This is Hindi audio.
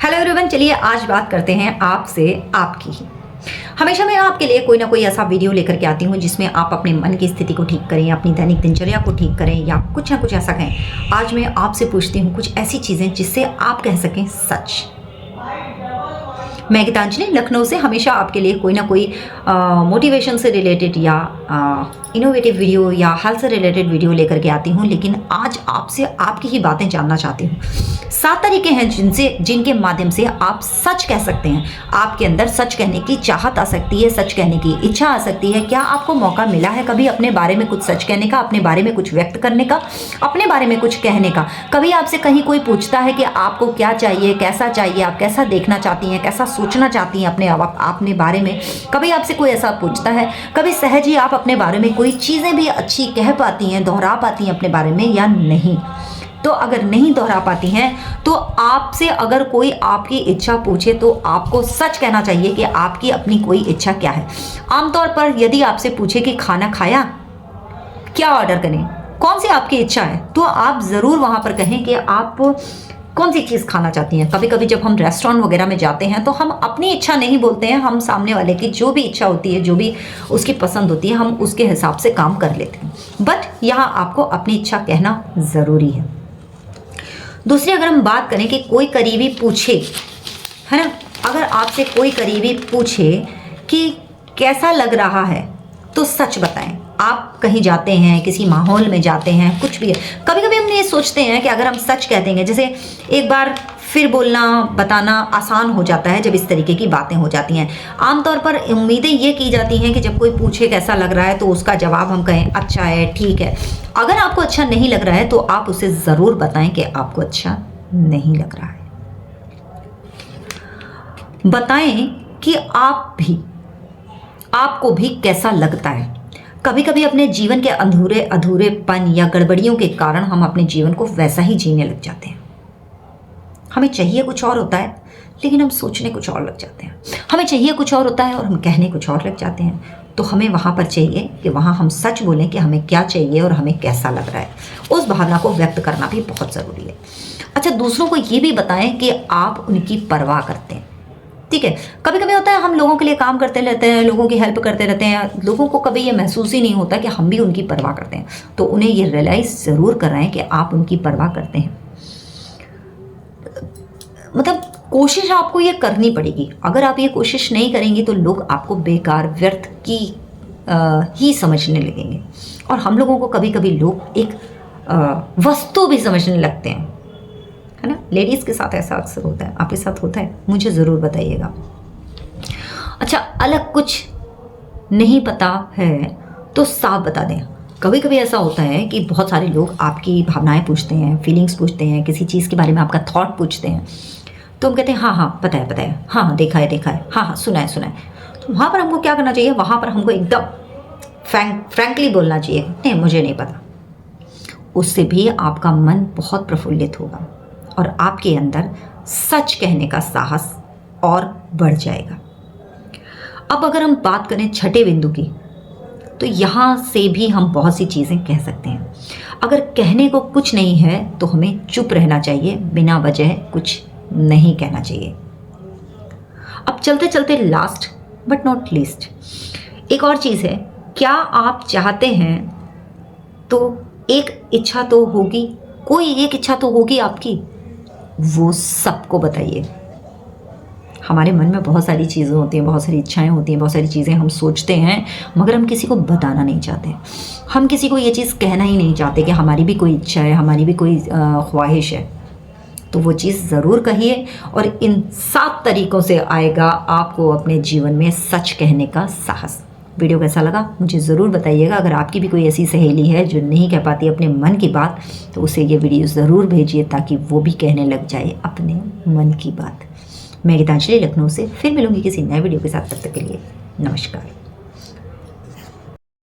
हेलो एवरीवन, चलिए आज बात करते हैं आपसे आपकी ही। हमेशा मैं आपके लिए कोई ना कोई ऐसा वीडियो लेकर के आती हूँ जिसमें आप अपने मन की स्थिति को ठीक करें, अपनी दैनिक दिनचर्या को ठीक करें या कुछ ना कुछ ऐसा कहें। आज मैं आपसे पूछती हूँ कुछ ऐसी चीज़ें जिससे आप कह सकें सच। मैं गीतांजलि लखनऊ से हमेशा आपके लिए कोई ना कोई मोटिवेशन से रिलेटेड या इनोवेटिव वीडियो या हेल्थ से रिलेटेड वीडियो लेकर के आती हूँ। लेकिन आज आपसे आपकी ही बातें जानना चाहती हूँ। 7 तरीके हैं जिनके माध्यम से आप सच कह सकते हैं। आपके अंदर सच कहने की चाहत आ सकती है, सच कहने की इच्छा आ सकती है। क्या आपको मौका मिला है कभी अपने बारे में कुछ सच कहने का, अपने बारे में कुछ व्यक्त करने का, अपने बारे में कुछ कहने का? कभी आपसे कहीं कोई पूछता है कि आपको क्या चाहिए, कैसा चाहिए, आप कैसा देखना चाहती हैं, कैसा सोचना चाहती हैं अपने बारे में? कभी आपसे कोई ऐसा पूछता है? कभी सहज ही आप अपने बारे में कोई चीज़ें भी अच्छी कह पाती हैं, दोहरा पाती हैं अपने बारे में या नहीं? तो अगर नहीं दोहरा पाती हैं तो आपसे अगर कोई आपकी इच्छा पूछे तो आपको सच कहना चाहिए कि आपकी अपनी कोई इच्छा क्या है। आमतौर पर यदि आपसे पूछे कि खाना खाया, क्या ऑर्डर करें, कौन सी आपकी इच्छा है, तो आप ज़रूर वहाँ पर कहें कि आप कौन सी चीज़ खाना चाहती हैं। कभी कभी जब हम रेस्टोरेंट वगैरह में जाते हैं तो हम अपनी इच्छा नहीं बोलते हैं, हम सामने वाले की जो भी इच्छा होती है, जो भी उसकी पसंद होती है, हम उसके हिसाब से काम कर लेते हैं। बट यहाँ आपको अपनी इच्छा कहना ज़रूरी है। दूसरी अगर हम बात करें कि कोई करीबी पूछे, है ना, अगर आपसे कोई करीबी पूछे कि कैसा लग रहा है तो सच बताएं। आप कहीं जाते हैं, किसी माहौल में जाते हैं, कुछ भी है, कभी कभी हम ये सोचते हैं कि अगर हम सच कह देंगे, जैसे एक बार फिर बोलना बताना आसान हो जाता है जब इस तरीके की बातें हो जाती हैं। आमतौर पर उम्मीदें ये की जाती हैं कि जब कोई पूछे कैसा लग रहा है तो उसका जवाब हम कहें अच्छा है, ठीक है। अगर आपको अच्छा नहीं लग रहा है तो आप उसे ज़रूर बताएं कि आपको अच्छा नहीं लग रहा है। बताएं कि आपको भी कैसा लगता है। कभी कभी अपने जीवन के अधूरेपन या गड़बड़ियों के कारण हम अपने जीवन को वैसा ही जीने लग जाते हैं। हमें चाहिए कुछ और होता है लेकिन हम सोचने कुछ और लग जाते हैं। हमें चाहिए कुछ और होता है और हम कहने कुछ और लग जाते हैं। तो हमें वहाँ पर चाहिए कि वहाँ हम सच बोलें कि हमें क्या चाहिए और हमें कैसा लग रहा है। उस भावना को व्यक्त करना भी बहुत ज़रूरी है। अच्छा, दूसरों को ये भी बताएं कि आप उनकी परवाह करते हैं। ठीक है, कभी कभी होता है हम लोगों के लिए काम करते रहते हैं, लोगों की हेल्प करते रहते हैं, लोगों को कभी ये महसूस ही नहीं होता कि हम भी उनकी परवाह करते हैं। तो उन्हें ये रियलाइज़ ज़रूर कराएं कि आप उनकी परवाह करते हैं। मतलब कोशिश आपको ये करनी पड़ेगी। अगर आप ये कोशिश नहीं करेंगी तो लोग आपको बेकार व्यर्थ की ही समझने लगेंगे। और हम लोगों को कभी कभी लोग एक वस्तु भी समझने लगते हैं, है ना। लेडीज़ के साथ ऐसा अक्सर होता है, आपके साथ होता है? मुझे ज़रूर बताइएगा। अच्छा, अलग कुछ नहीं पता है तो साफ बता दें। कभी कभी ऐसा होता है कि बहुत सारे लोग आपकी भावनाएं पूछते हैं, फीलिंग्स पूछते हैं, किसी चीज़ के बारे में आपका थॉट पूछते हैं। तो हम कहते हैं हाँ पता है, हाँ देखा है, हाँ सुना है। तो वहाँ पर हमको क्या करना चाहिए? वहाँ पर हमको एकदम फ्रैंकली बोलना चाहिए, नहीं मुझे नहीं पता। उससे भी आपका मन बहुत प्रफुल्लित होगा और आपके अंदर सच कहने का साहस और बढ़ जाएगा। अब अगर हम बात करें छठे बिंदु की, तो यहाँ से भी हम बहुत सी चीज़ें कह सकते हैं। अगर कहने को कुछ नहीं है तो हमें चुप रहना चाहिए, बिना वजह कुछ नहीं कहना चाहिए। अब चलते चलते लास्ट बट नॉट लीस्ट एक और चीज़ है। क्या आप चाहते हैं तो एक इच्छा तो होगी, कोई एक इच्छा तो होगी आपकी, वो सबको बताइए। हमारे मन में बहुत सारी चीज़ें होती हैं, बहुत सारी इच्छाएं होती हैं, बहुत सारी चीज़ें हम सोचते हैं, मगर हम किसी को बताना नहीं चाहते। हम किसी को ये चीज़ कहना ही नहीं चाहते कि हमारी भी कोई इच्छा है, हमारी भी कोई ख्वाहिश है। तो वो चीज़ ज़रूर कहिए और इन 7 तरीक़ों से आएगा आपको अपने जीवन में सच कहने का साहस। वीडियो कैसा लगा मुझे ज़रूर बताइएगा। अगर आपकी भी कोई ऐसी सहेली है जो नहीं कह पाती अपने मन की बात, तो उसे ये वीडियो ज़रूर भेजिए ताकि वो भी कहने लग जाए अपने मन की बात। मैं गीतांजलि लखनऊ से फिर मिलूंगी किसी नए वीडियो के साथ। तब तक के लिए नमस्कार।